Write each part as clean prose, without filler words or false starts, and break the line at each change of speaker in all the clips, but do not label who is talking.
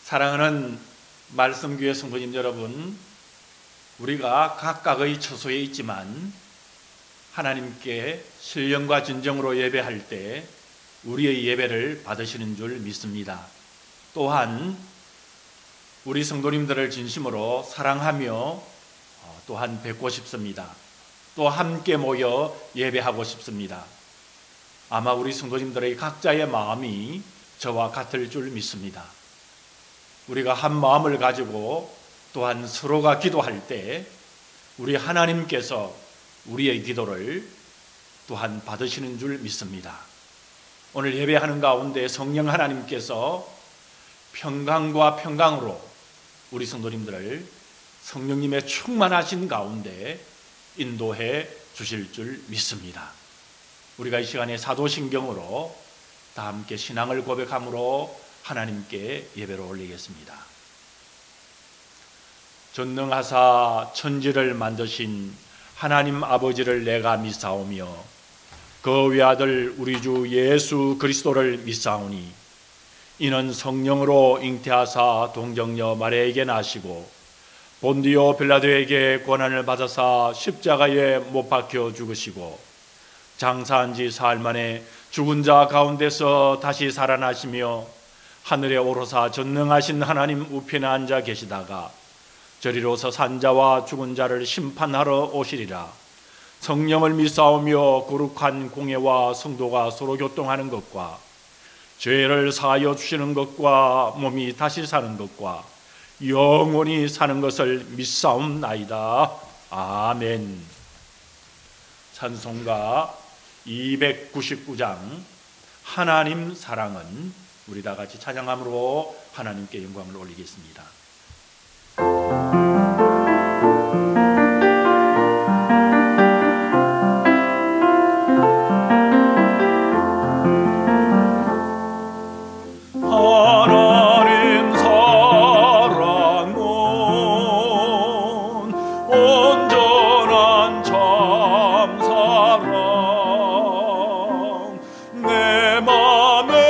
사랑하는 말씀교회 성도님 여러분, 우리가 각각의 처소에 있지만 하나님께 신령과 진정으로 예배할 때 우리의 예배를 받으시는 줄 믿습니다. 또한 우리 성도님들을 진심으로 사랑하며 또한 뵙고 싶습니다. 또 함께 모여 예배하고 싶습니다. 아마 우리 성도님들의 각자의 마음이 저와 같을 줄 믿습니다. 우리가 한 마음을 가지고 또한 서로가 기도할 때 우리 하나님께서 우리의 기도를 또한 받으시는 줄 믿습니다. 오늘 예배하는 가운데 성령 하나님께서 평강과 평강으로 우리 성도님들을 성령님의 충만하신 가운데 인도해 주실 줄 믿습니다. 우리가 이 시간에 사도신경으로 다 함께 신앙을 고백함으로 하나님께 예배를 올리겠습니다. 전능하사 천지를 만드신 하나님 아버지를 내가 믿사오며 그 외아들 우리 주 예수 그리스도를 믿사오니 이는 성령으로 잉태하사 동정녀 마리아에게 나시고 본디오 빌라도에게 고난을 받아사 십자가에 못 박혀 죽으시고 장사한 지 사흘 만에 죽은 자 가운데서 다시 살아나시며 하늘에 오르사 전능하신 하나님 우편에 앉아 계시다가 저리로서 산자와 죽은 자를 심판하러 오시리라. 성령을 믿사오며 거룩한 공예와 성도가 서로 교통하는 것과 죄를 사하여 주시는 것과 몸이 다시 사는 것과 영원히 사는 것을 믿사옵나이다. 아멘. 찬송가 299장 하나님 사랑은 우리 다 같이 찬양함으로 하나님께 영광을 올리겠습니다. 하나님 사랑은 온전한 참 사랑 내 맘에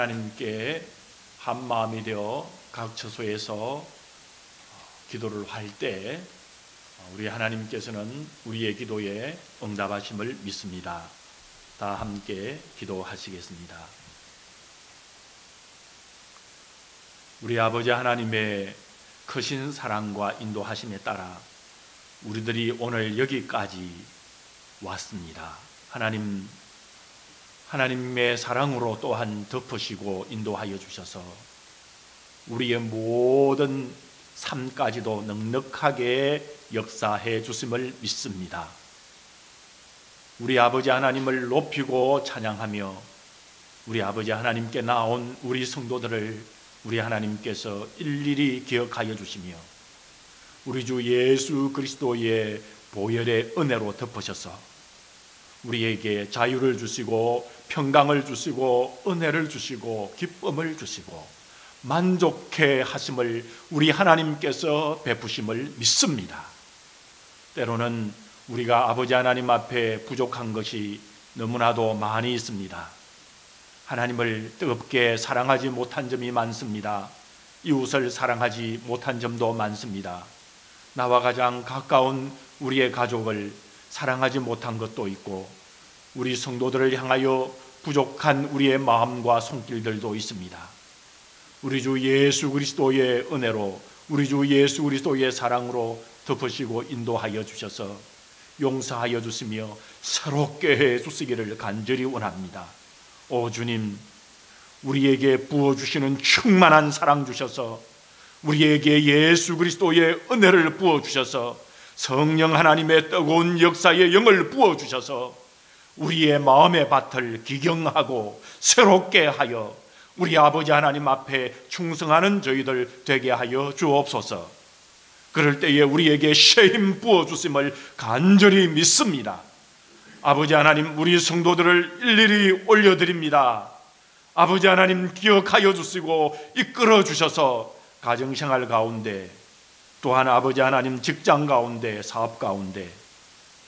하나님께 한 마음이 되어 각 처소에서 기도를 할 때 우리 하나님께서는 우리의 기도에 응답하심을 믿습니다. 다 함께 기도하시겠습니다. 우리 아버지 하나님의 크신 사랑과 인도하심에 따라 우리들이 오늘 여기까지 왔습니다. 하나님의 사랑으로 또한 덮으시고 인도하여 주셔서 우리의 모든 삶까지도 넉넉하게 역사해 주심을 믿습니다. 우리 아버지 하나님을 높이고 찬양하며 우리 아버지 하나님께 나온 우리 성도들을 우리 하나님께서 일일이 기억하여 주시며 우리 주 예수 그리스도의 보혈의 은혜로 덮으셔서 우리에게 자유를 주시고 평강을 주시고 은혜를 주시고 기쁨을 주시고 만족해 하심을 우리 하나님께서 베푸심을 믿습니다. 때로는 우리가 아버지 하나님 앞에 부족한 것이 너무나도 많이 있습니다. 하나님을 뜨겁게 사랑하지 못한 점이 많습니다. 이웃을 사랑하지 못한 점도 많습니다. 나와 가장 가까운 우리의 가족을 사랑하지 못한 것도 있고, 우리 성도들을 향하여 부족한 우리의 마음과 손길들도 있습니다. 우리 주 예수 그리스도의 은혜로, 우리 주 예수 그리스도의 사랑으로 덮으시고 인도하여 주셔서 용서하여 주시며 새롭게 해 주시기를 간절히 원합니다. 오 주님, 우리에게 부어주시는 충만한 사랑 주셔서, 우리에게 예수 그리스도의 은혜를 부어주셔서, 성령 하나님의 뜨거운 역사의 영을 부어주셔서 우리의 마음의 밭을 기경하고 새롭게 하여 우리 아버지 하나님 앞에 충성하는 저희들 되게 하여 주옵소서. 그럴 때에 우리에게 새 힘 부어주심을 간절히 믿습니다. 아버지 하나님, 우리 성도들을 일일이 올려드립니다. 아버지 하나님, 기억하여 주시고 이끌어 주셔서 가정생활 가운데, 또한 아버지 하나님 직장 가운데, 사업 가운데,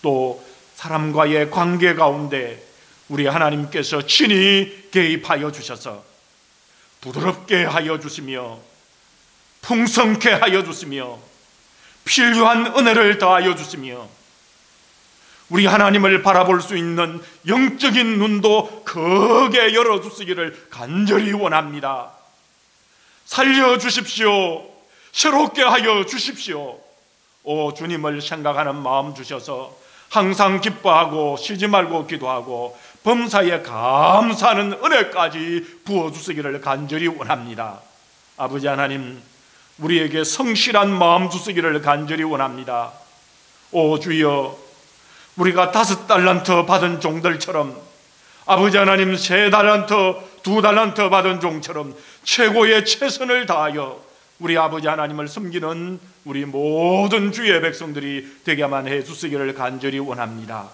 또 사람과의 관계 가운데 우리 하나님께서 친히 개입하여 주셔서 부드럽게 하여 주시며 풍성케 하여 주시며 필요한 은혜를 더하여 주시며 우리 하나님을 바라볼 수 있는 영적인 눈도 크게 열어주시기를 간절히 원합니다. 살려주십시오. 새롭게 하여 주십시오. 오 주님을 생각하는 마음 주셔서 항상 기뻐하고 쉬지 말고 기도하고 범사에 감사하는 은혜까지 부어주시기를 간절히 원합니다. 아버지 하나님, 우리에게 성실한 마음 주시기를 간절히 원합니다. 오 주여, 우리가 5달란트 받은 종들처럼, 아버지 하나님 3달란트, 2달란트 받은 종처럼 최고의 최선을 다하여 우리 아버지 하나님을 섬기는 우리 모든 주의 백성들이 되게만 해주시기를 간절히 원합니다.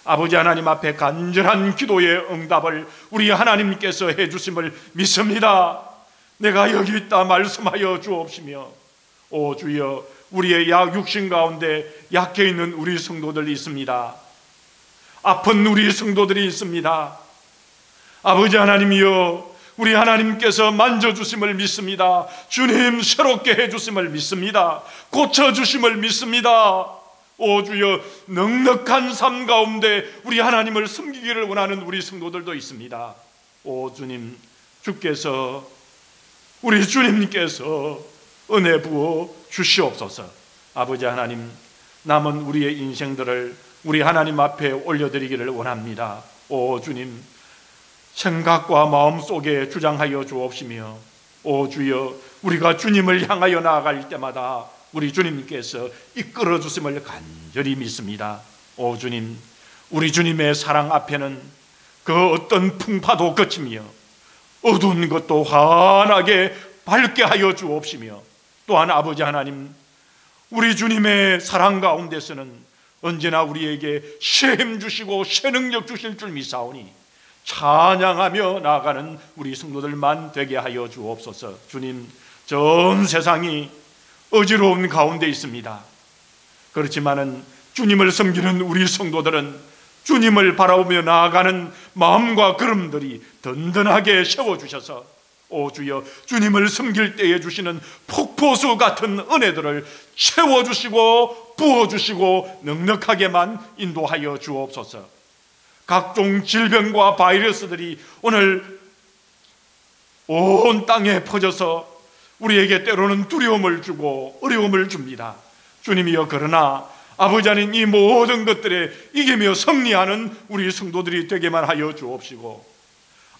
아버지 하나님 앞에 간절한 기도의 응답을 우리 하나님께서 해주심을 믿습니다. 내가 여기 있다 말씀하여 주옵시며, 오 주여, 우리의 육신 가운데 약해 있는 우리 성도들이 있습니다. 아픈 우리 성도들이 있습니다. 아버지 하나님이여, 우리 하나님께서 만져주심을 믿습니다. 주님 새롭게 해주심을 믿습니다. 고쳐주심을 믿습니다. 오 주여, 넉넉한 삶 가운데 우리 하나님을 섬기기를 원하는 우리 성도들도 있습니다. 오 주님, 주께서, 우리 주님께서 은혜 부어 주시옵소서. 아버지 하나님, 남은 우리의 인생들을 우리 하나님 앞에 올려드리기를 원합니다. 오 주님, 생각과 마음 속에 주장하여 주옵시며, 오 주여, 우리가 주님을 향하여 나아갈 때마다 우리 주님께서 이끌어 주심을 간절히 믿습니다. 오 주님, 우리 주님의 사랑 앞에는 그 어떤 풍파도 거치며 어두운 것도 환하게 밝게 하여 주옵시며, 또한 아버지 하나님, 우리 주님의 사랑 가운데서는 언제나 우리에게 새 힘 주시고 새 능력 주실 줄 믿사오니 찬양하며 나아가는 우리 성도들만 되게 하여 주옵소서. 주님, 전 세상이 어지러운 가운데 있습니다. 그렇지만은 주님을 섬기는 우리 성도들은 주님을 바라보며 나아가는 마음과 걸음들이 든든하게 세워주셔서, 오 주여, 주님을 섬길 때에 주시는 폭포수 같은 은혜들을 채워주시고 부어주시고 넉넉하게만 인도하여 주옵소서. 각종 질병과 바이러스들이 오늘 온 땅에 퍼져서 우리에게 때로는 두려움을 주고 어려움을 줍니다. 주님이여, 그러나 아버지 하나님, 이 모든 것들에 이기며 승리하는 우리 성도들이 되게만 하여 주옵시고,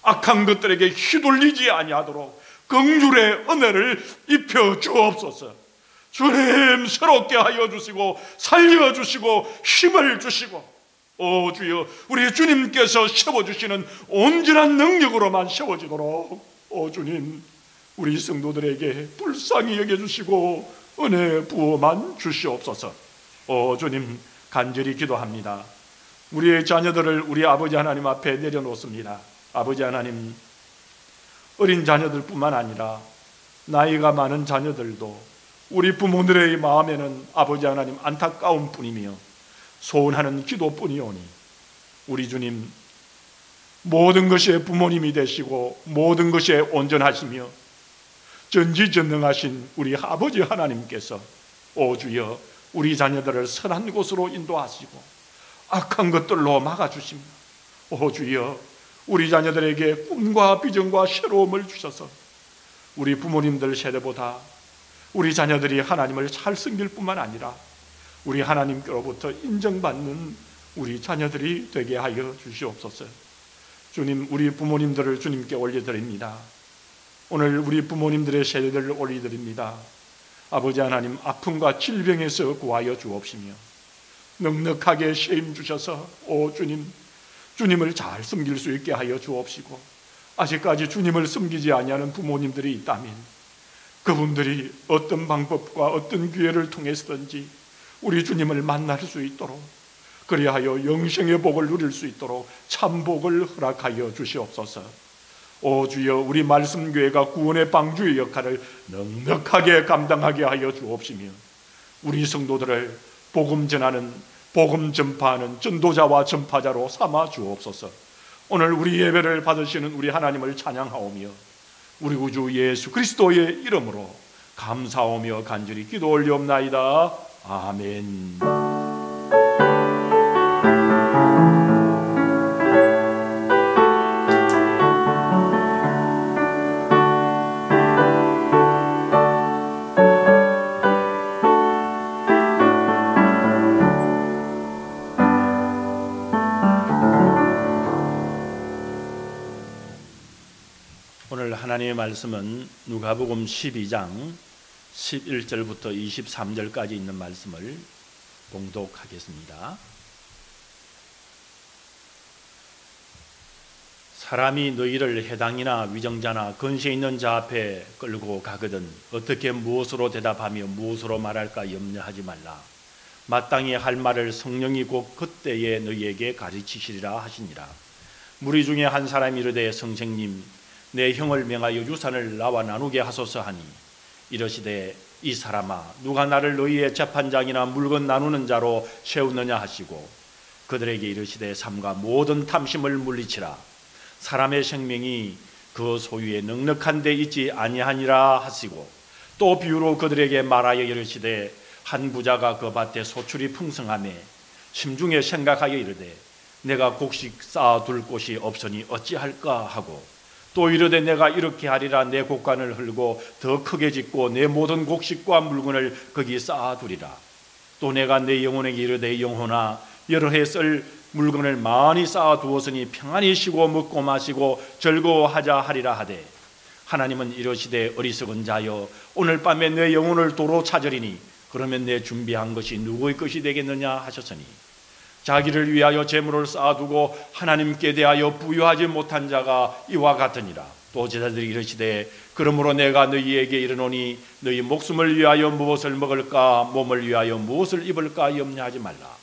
악한 것들에게 휘둘리지 아니하도록 긍휼의 은혜를 입혀 주옵소서. 주님, 새롭게 하여 주시고 살려주시고 힘을 주시고, 오 주여, 우리 주님께서 세워주시는 온전한 능력으로만 세워지도록 오 주님, 우리 성도들에게 불쌍히 여겨주시고 은혜 부어만 주시옵소서. 오 주님, 간절히 기도합니다. 우리의 자녀들을 우리 아버지 하나님 앞에 내려놓습니다. 아버지 하나님, 어린 자녀들뿐만 아니라 나이가 많은 자녀들도 우리 부모들의 마음에는 아버지 하나님 안타까운 뿐이며 소원하는 기도뿐이오니 우리 주님 모든 것이 부모님이 되시고 모든 것이 온전하시며 전지전능하신 우리 아버지 하나님께서 오 주여 우리 자녀들을 선한 곳으로 인도하시고 악한 것들로 막아주시며 오 주여 우리 자녀들에게 꿈과 비전과 새로움을 주셔서 우리 부모님들 세대보다 우리 자녀들이 하나님을 잘 섬길 뿐만 아니라 우리 하나님께로부터 인정받는 우리 자녀들이 되게 하여 주시옵소서. 주님, 우리 부모님들을 주님께 올려드립니다. 오늘 우리 부모님들의 세대들을 올려드립니다. 아버지 하나님, 아픔과 질병에서 구하여 주옵시며 넉넉하게 쉼 주셔서 오 주님, 주님을 잘 섬길 수 있게 하여 주옵시고 아직까지 주님을 섬기지 아니하는 부모님들이 있다면 그분들이 어떤 방법과 어떤 기회를 통해서든지 우리 주님을 만날 수 있도록 그리하여 영생의 복을 누릴 수 있도록 참복을 허락하여 주시옵소서. 오 주여, 우리 말씀교회가 구원의 방주의 역할을 넉넉하게 감당하게 하여 주옵시며 우리 성도들을 복음 전하는, 복음 전파하는 전도자와 전파자로 삼아 주옵소서. 오늘 우리 예배를 받으시는 우리 하나님을 찬양하오며 우리 구주 예수 그리스도의 이름으로 감사하며 간절히 기도 올리옵나이다. 아멘. 오늘 하나님의 말씀은 누가복음 12장 11절부터 23절까지 있는 말씀을 봉독하겠습니다. 사람이 너희를 해당이나 위정자나 권세 있는 자 앞에 끌고 가거든 어떻게 무엇으로 대답하며 무엇으로 말할까 염려하지 말라. 마땅히 할 말을 성령이 곧 그때에 너희에게 가르치시리라 하시니라. 무리 중에 한 사람이 이르되 선생님 내 형을 명하여 유산을 나와 나누게 하소서 하니 이러시되 이 사람아 누가 나를 너희의 재판장이나 물건 나누는 자로 세우느냐 하시고 그들에게 이르시되 삼가 모든 탐심을 물리치라. 사람의 생명이 그 소유에 넉넉한 데 있지 아니하니라 하시고 또 비유로 그들에게 말하여 이르시되 한 부자가 그 밭에 소출이 풍성하매 심중에 생각하여 이르되 내가 곡식 쌓아둘 곳이 없으니 어찌할까 하고 또 이르되 내가 이렇게 하리라. 내 곡간을 헐고 더 크게 짓고 내 모든 곡식과 물건을 거기 쌓아두리라. 또 내가 내 영혼에게 이르되 영혼아 여러 해 쓸 물건을 많이 쌓아두었으니 평안히 쉬고 먹고 마시고 즐거워하자 하리라 하되 하나님은 이러시되 어리석은 자여 오늘 밤에 내 영혼을 도로 찾으리니 그러면 내 준비한 것이 누구의 것이 되겠느냐 하셨으니 자기를 위하여 재물을 쌓아두고 하나님께 대하여 부유하지 못한 자가 이와 같으니라. 또 제자들이 이르시되 그러므로 내가 너희에게 이르노니 너희 목숨을 위하여 무엇을 먹을까 몸을 위하여 무엇을 입을까 염려하지 말라.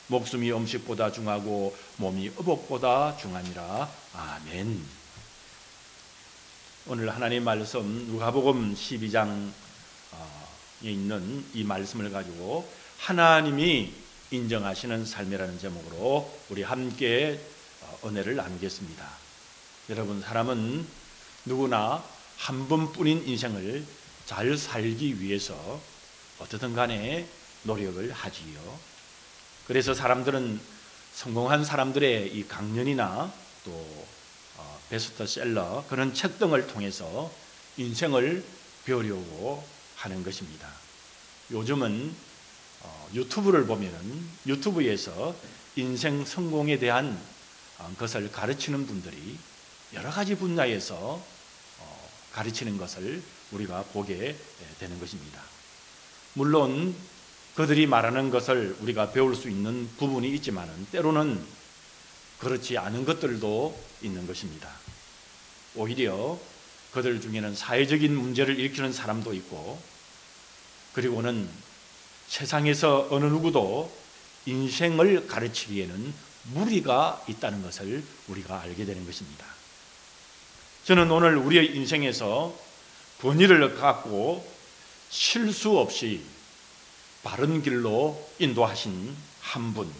목숨이 음식보다 중하고 몸이 의복보다 중하니라. 아멘. 오늘 하나님의 말씀 누가복음 12장에 있는 이 말씀을 가지고 하나님이 인정하시는 삶이라는 제목으로 우리 함께 은혜를 나누겠습니다. 여러분, 사람은 누구나 한 번뿐인 인생을 잘 살기 위해서 어떻든 간에 노력을 하지요. 그래서 사람들은 성공한 사람들의 이 강연이나 또 베스트셀러 그런 책 등을 통해서 인생을 배우려고 하는 것입니다. 요즘은 유튜브를 보면은 유튜브에서 인생 성공에 대한 것을 가르치는 분들이 여러 가지 분야에서 가르치는 것을 우리가 보게 되는 것입니다. 물론 그들이 말하는 것을 우리가 배울 수 있는 부분이 있지만은 때로는 그렇지 않은 것들도 있는 것입니다. 오히려 그들 중에는 사회적인 문제를 일으키는 사람도 있고 그리고는 세상에서 어느 누구도 인생을 가르치기에는 무리가 있다는 것을 우리가 알게 되는 것입니다. 저는 오늘 우리의 인생에서 권위를 갖고 실수 없이 바른 길로 인도하신 한 분,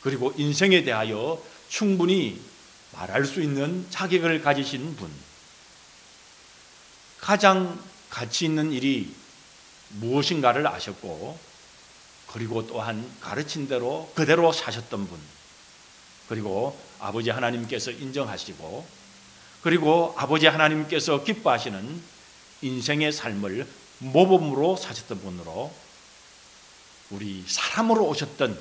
그리고 인생에 대하여 충분히 말할 수 있는 자격을 가지신 분, 가장 가치 있는 일이 무엇인가를 아셨고, 그리고 또한 가르친 대로 그대로 사셨던 분, 그리고 아버지 하나님께서 인정하시고, 그리고 아버지 하나님께서 기뻐하시는 인생의 삶을 모범으로 사셨던 분으로, 우리 사람으로 오셨던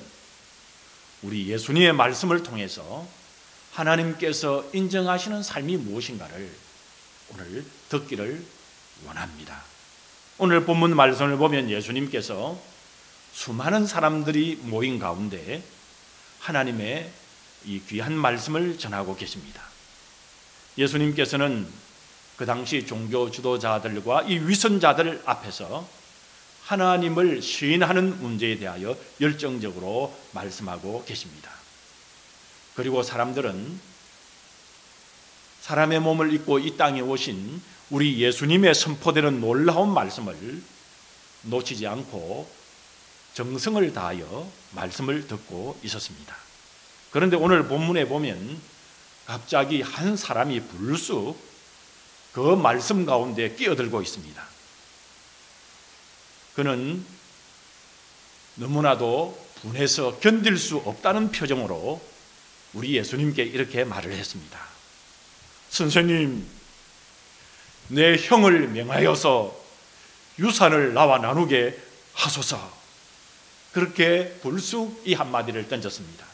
우리 예수님의 말씀을 통해서 하나님께서 인정하시는 삶이 무엇인가를 오늘 듣기를 원합니다. 오늘 본문 말씀을 보면 예수님께서 수많은 사람들이 모인 가운데 하나님의 이 귀한 말씀을 전하고 계십니다. 예수님께서는 그 당시 종교 지도자들과 이 위선자들 앞에서 하나님을 시인하는 문제에 대하여 열정적으로 말씀하고 계십니다. 그리고 사람들은 사람의 몸을 입고 이 땅에 오신 우리 예수님의 선포되는 놀라운 말씀을 놓치지 않고 정성을 다하여 말씀을 듣고 있었습니다. 그런데 오늘 본문에 보면 갑자기 한 사람이 불쑥 그 말씀 가운데 끼어들고 있습니다. 그는 너무나도 분해서 견딜 수 없다는 표정으로 우리 예수님께 이렇게 말을 했습니다. 선생님, 내 형을 명하여서 유산을 나와 나누게 하소서. 그렇게 불쑥 이 한마디를 던졌습니다.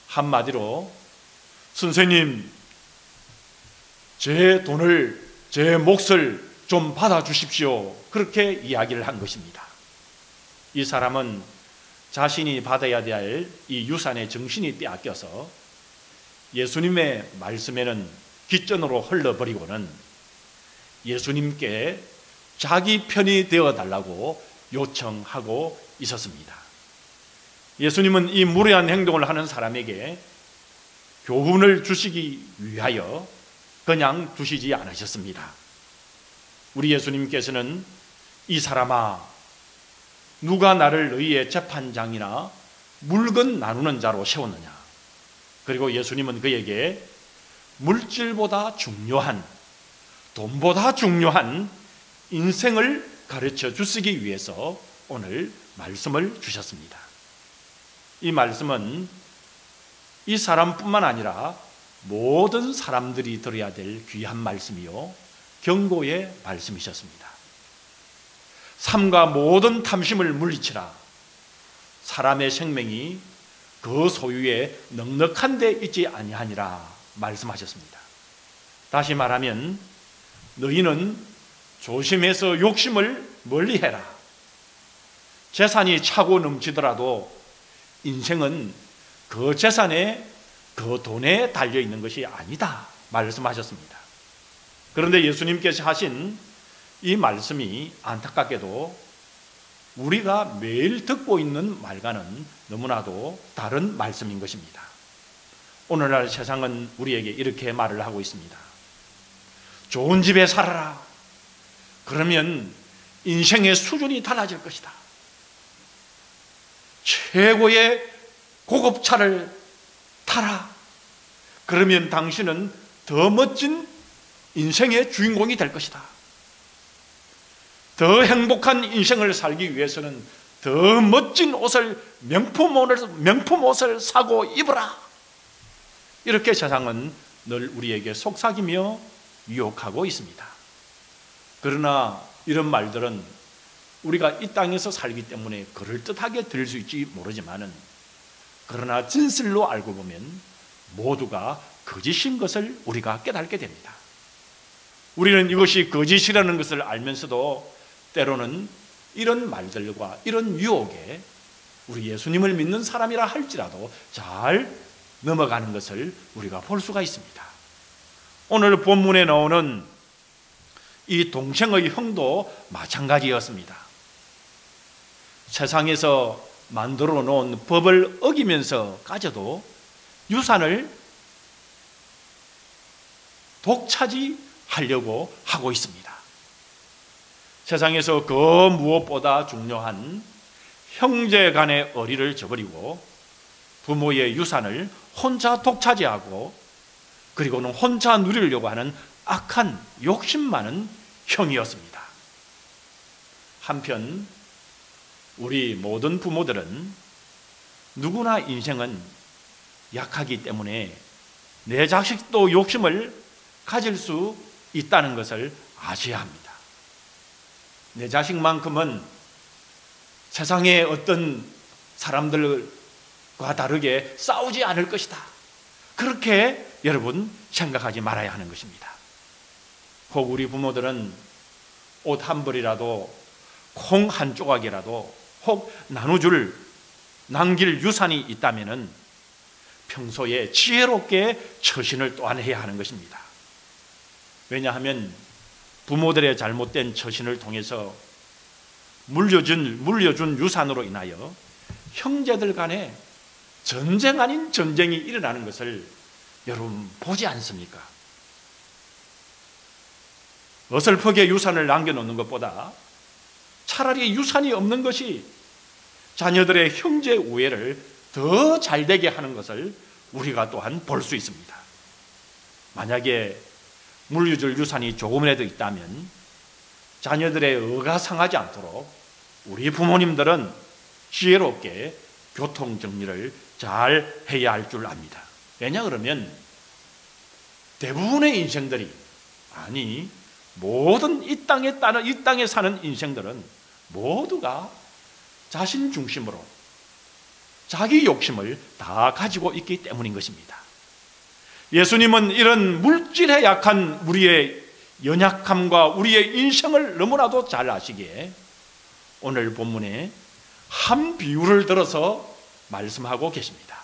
한마디로, 선생님, 제 돈을, 제 몫을 좀 받아주십시오. 그렇게 이야기를 한 것입니다. 이 사람은 자신이 받아야 될 이 유산의 정신이 빼앗겨서 예수님의 말씀에는 깃전으로 흘러버리고는 예수님께 자기 편이 되어달라고 요청하고 있었습니다. 예수님은 이 무례한 행동을 하는 사람에게 교훈을 주시기 위하여 그냥 두시지 않으셨습니다. 우리 예수님께서는 이 사람아, 누가 나를 너희의 재판장이나 물건 나누는 자로 세웠느냐? 그리고 예수님은 그에게 물질보다 중요한, 돈보다 중요한 인생을 가르쳐 주시기 위해서 오늘 말씀을 주셨습니다. 이 말씀은 이 사람뿐만 아니라 모든 사람들이 들어야 될 귀한 말씀이요, 경고의 말씀이셨습니다. 삶과 모든 탐심을 물리치라. 사람의 생명이 그 소유에 넉넉한 데 있지 아니하니라 말씀하셨습니다. 다시 말하면 너희는 조심해서 욕심을 멀리해라. 재산이 차고 넘치더라도 인생은 그 재산에, 그 돈에 달려있는 것이 아니다 말씀하셨습니다. 그런데 예수님께서 하신 이 말씀이 안타깝게도 우리가 매일 듣고 있는 말과는 너무나도 다른 말씀인 것입니다. 오늘날 세상은 우리에게 이렇게 말을 하고 있습니다. 좋은 집에 살아라. 그러면 인생의 수준이 달라질 것이다. 최고의 고급차를 타라. 그러면 당신은 더 멋진 인생의 주인공이 될 것이다. 더 행복한 인생을 살기 위해서는 더 멋진 옷을, 명품 옷을 사고 입어라. 이렇게 세상은 늘 우리에게 속삭이며 유혹하고 있습니다. 그러나 이런 말들은 우리가 이 땅에서 살기 때문에 그럴듯하게 들릴 수 있지 모르지만은, 그러나 진실로 알고 보면 모두가 거짓인 것을 우리가 깨닫게 됩니다. 우리는 이것이 거짓이라는 것을 알면서도 때로는 이런 말들과 이런 유혹에 우리 예수님을 믿는 사람이라 할지라도 잘 넘어가는 것을 우리가 볼 수가 있습니다. 오늘 본문에 나오는 이 동생의 형도 마찬가지였습니다. 세상에서 만들어 놓은 법을 어기면서까지도 유산을 독차지하려고 하고 있습니다. 세상에서 그 무엇보다 중요한 형제 간의 의리를 저버리고 부모의 유산을 혼자 독차지하고 그리고는 혼자 누리려고 하는 악한 욕심 많은 형이었습니다. 한편 우리 모든 부모들은 누구나 인생은 약하기 때문에 내 자식도 욕심을 가질 수 있다는 것을 아셔야 합니다. 내 자식만큼은 세상의 어떤 사람들과 다르게 싸우지 않을 것이다. 그렇게 여러분 생각하지 말아야 하는 것입니다. 혹 우리 부모들은 옷 한 벌이라도 콩 한 조각이라도 혹 남길 유산이 있다면 평소에 지혜롭게 처신을 또한 해야 하는 것입니다. 왜냐하면 부모들의 잘못된 처신을 통해서 물려준 유산으로 인하여 형제들 간에 전쟁 아닌 전쟁이 일어나는 것을 여러분 보지 않습니까? 어설프게 유산을 남겨놓는 것보다 차라리 유산이 없는 것이 자녀들의 형제 우애를 더 잘되게 하는 것을 우리가 또한 볼 수 있습니다. 만약에 물려줄 유산이 조금이라도 있다면 자녀들의 의가 상하지 않도록 우리 부모님들은 지혜롭게 교통정리를 잘 해야 할 줄 압니다. 왜냐 그러면 대부분의 인생들이, 아니 모든 이 땅에 사는 인생들은 모두가 자신 중심으로 자기 욕심을 다 가지고 있기 때문인 것입니다. 예수님은 이런 물질에 약한 우리의 연약함과 우리의 인생을 너무나도 잘 아시기에 오늘 본문에 한 비유를 들어서 말씀하고 계십니다.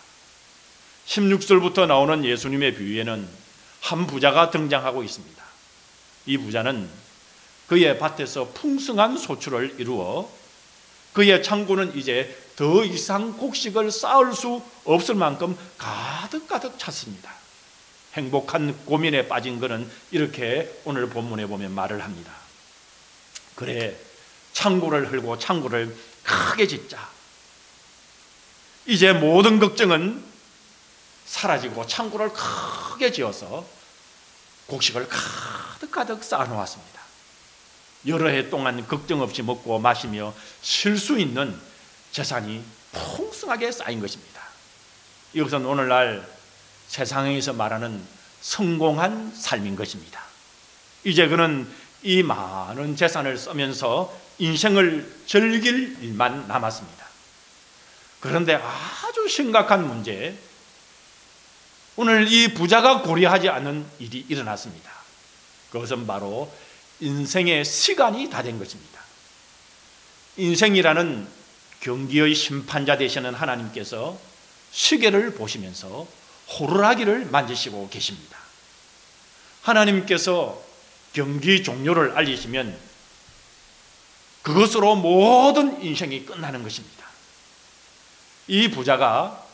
16절부터 나오는 예수님의 비유에는 한 부자가 등장하고 있습니다. 이 부자는 그의 밭에서 풍성한 소출을 이루어 그의 창고는 이제 더 이상 곡식을 쌓을 수 없을 만큼 가득가득 찼습니다. 행복한 고민에 빠진 그는 이렇게 오늘 본문에 보면 말을 합니다. 그래, 창고를 헐고 창고를 크게 짓자. 이제 모든 걱정은 사라지고 창고를 크게 지어서 곡식을 가득가득 쌓아놓았습니다. 여러 해 동안 걱정 없이 먹고 마시며 쉴 수 있는 재산이 풍성하게 쌓인 것입니다. 이것은 오늘날 세상에서 말하는 성공한 삶인 것입니다. 이제 그는 이 많은 재산을 쓰면서 인생을 즐길 일만 남았습니다. 그런데 아주 심각한 문제, 오늘 이 부자가 고려하지 않은 일이 일어났습니다. 그것은 바로 인생의 시간이 다 된 것입니다. 인생이라는 경기의 심판자 되시는 하나님께서 시계를 보시면서 호루라기를 만지시고 계십니다. 하나님께서 경기 종료를 알리시면 그것으로 모든 인생이 끝나는 것입니다. 이 부자가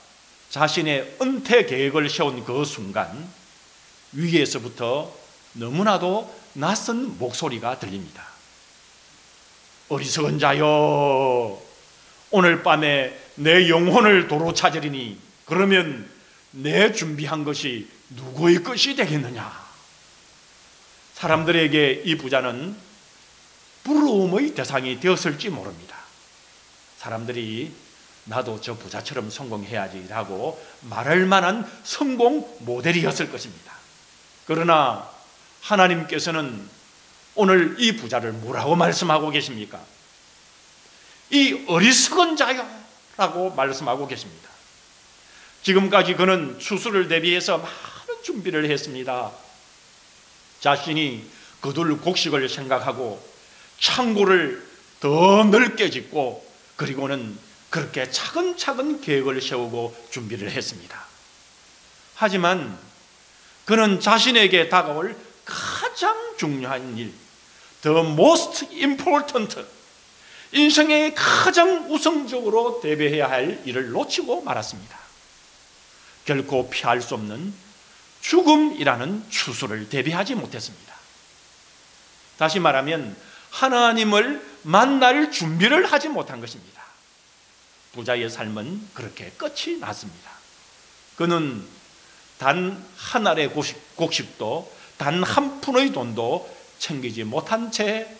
자신의 은퇴 계획을 세운 그 순간 위에서부터 너무나도 낯선 목소리가 들립니다. 어리석은 자여, 오늘 밤에 내 영혼을 도로 찾으리니 그러면 내 준비한 것이 누구의 것이 되겠느냐. 사람들에게 이 부자는 부러움의 대상이 되었을지 모릅니다. 사람들이 나도 저 부자처럼 성공해야지 라고 말할 만한 성공 모델이었을 것입니다. 그러나 하나님께서는 오늘 이 부자를 뭐라고 말씀하고 계십니까? 이 어리석은 자여 라고 말씀하고 계십니다. 지금까지 그는 추수를 대비해서 많은 준비를 했습니다. 자신이 거둘 곡식을 생각하고 창고를 더 넓게 짓고 그리고는 그렇게 차근차근 계획을 세우고 준비를 했습니다. 하지만 그는 자신에게 다가올 가장 중요한 일, the most important, 인생의 가장 우선적으로 대비해야 할 일을 놓치고 말았습니다. 결코 피할 수 없는 죽음이라는 추수를 대비하지 못했습니다. 다시 말하면 하나님을 만날 준비를 하지 못한 것입니다. 부자의 삶은 그렇게 끝이 났습니다. 그는 단 한 알의 곡식도 단 한 푼의 돈도 챙기지 못한 채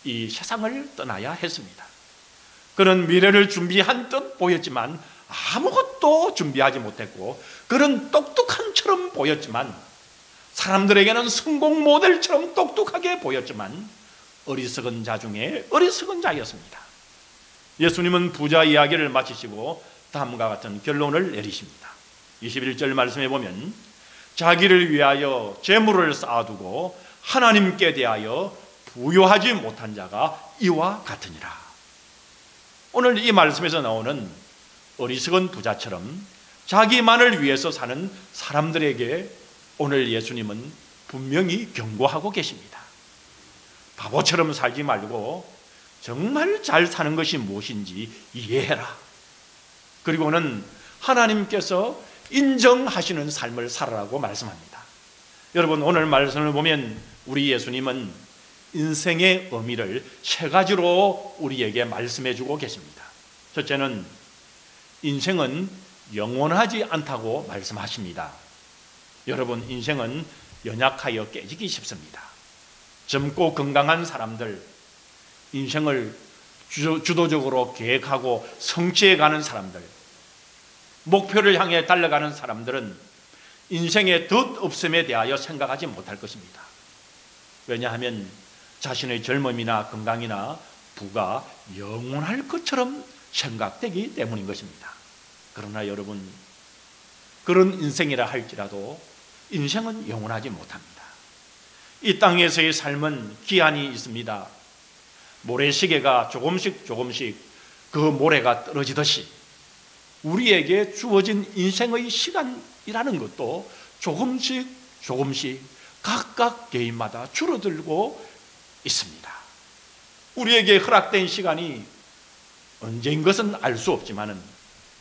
이 세상을 떠나야 했습니다. 그는 미래를 준비한 듯 보였지만 아무것도 준비하지 못했고, 그는 똑똑한처럼 보였지만, 사람들에게는 성공 모델처럼 똑똑하게 보였지만 어리석은 자 중에 어리석은 자였습니다. 예수님은 부자 이야기를 마치시고 다음과 같은 결론을 내리십니다. 21절 말씀에 보면 자기를 위하여 재물을 쌓아두고 하나님께 대하여 부요하지 못한 자가 이와 같으니라. 오늘 이 말씀에서 나오는 어리석은 부자처럼 자기만을 위해서 사는 사람들에게 오늘 예수님은 분명히 경고하고 계십니다. 바보처럼 살지 말고 정말 잘 사는 것이 무엇인지 이해해라. 그리고는 하나님께서 인정하시는 삶을 살아라고 말씀합니다. 여러분, 오늘 말씀을 보면 우리 예수님은 인생의 의미를 세 가지로 우리에게 말씀해 주고 계십니다. 첫째는 인생은 영원하지 않다고 말씀하십니다. 여러분, 인생은 연약하여 깨지기 쉽습니다. 젊고 건강한 사람들, 인생을 주도적으로 계획하고 성취해가는 사람들, 목표를 향해 달려가는 사람들은 인생의 덧없음에 대하여 생각하지 못할 것입니다. 왜냐하면 자신의 젊음이나 건강이나 부가 영원할 것처럼 생각되기 때문인 것입니다. 그러나 여러분, 그런 인생이라 할지라도 인생은 영원하지 못합니다. 이 땅에서의 삶은 기한이 있습니다. 모래시계가 조금씩 그 모래가 떨어지듯이 우리에게 주어진 인생의 시간이라는 것도 조금씩 각각 개인마다 줄어들고 있습니다. 우리에게 허락된 시간이 언제인 것은 알 수 없지만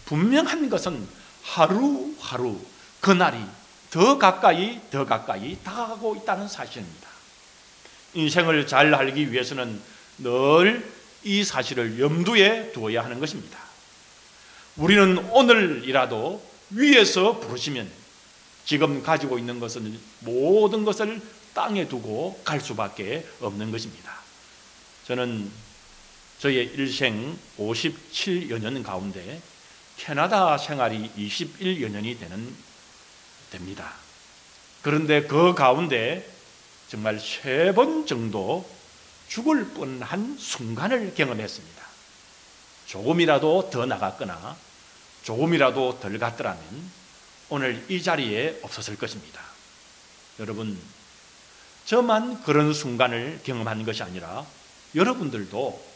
분명한 것은 하루하루 그날이 더 가까이 다가가고 있다는 사실입니다. 인생을 잘 알기 위해서는 늘 이 사실을 염두에 두어야 하는 것입니다. 우리는 오늘이라도 위에서 부르시면 지금 가지고 있는 것은 모든 것을 땅에 두고 갈 수밖에 없는 것입니다. 저는 저의 일생 57여 년 가운데 캐나다 생활이 21여 년이 됩니다. 그런데 그 가운데 정말 3번 정도 죽을 뻔한 순간을 경험했습니다. 조금이라도 더 나갔거나 조금이라도 덜 갔더라면 오늘 이 자리에 없었을 것입니다. 여러분, 저만 그런 순간을 경험한 것이 아니라 여러분들도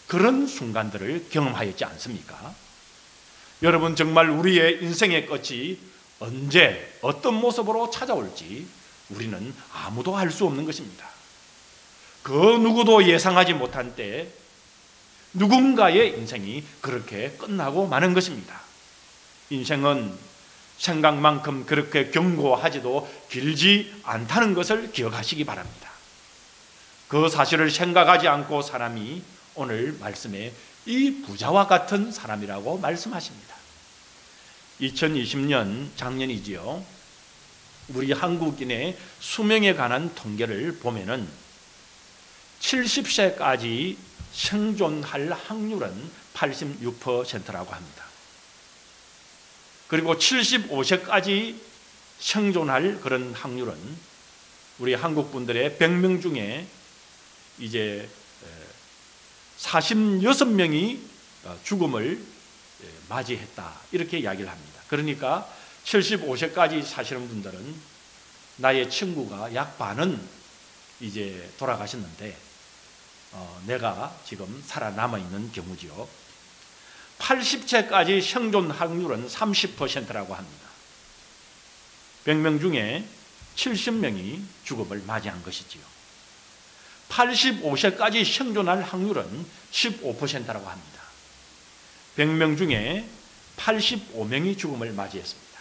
그런 순간들을 경험하였지 않습니까? 여러분, 정말 우리의 인생의 끝이 언제 어떤 모습으로 찾아올지 우리는 아무도 알 수 없는 것입니다. 그 누구도 예상하지 못한 때에 누군가의 인생이 그렇게 끝나고 마는 것입니다. 인생은 생각만큼 그렇게 견고하지도 길지 않다는 것을 기억하시기 바랍니다. 그 사실을 생각하지 않고 사람이 오늘 말씀에 이 부자와 같은 사람이라고 말씀하십니다. 2020년 작년이지요. 우리 한국인의 수명에 관한 통계를 보면은 70세까지 생존할 확률은 86%라고 합니다. 그리고 75세까지 생존할 그런 확률은 우리 한국 분들의 100명 중에 이제 46명이 죽음을 맞이했다, 이렇게 이야기를 합니다. 그러니까 75세까지 사시는 분들은 나의 친구가 약 반은 이제 돌아가셨는데 내가 지금 살아남아 있는 경우지요. 80세까지 생존 확률은 30%라고 합니다. 100명 중에 70명이 죽음을 맞이한 것이지요. 85세까지 생존할 확률은 15%라고 합니다. 100명 중에 85명이 죽음을 맞이했습니다.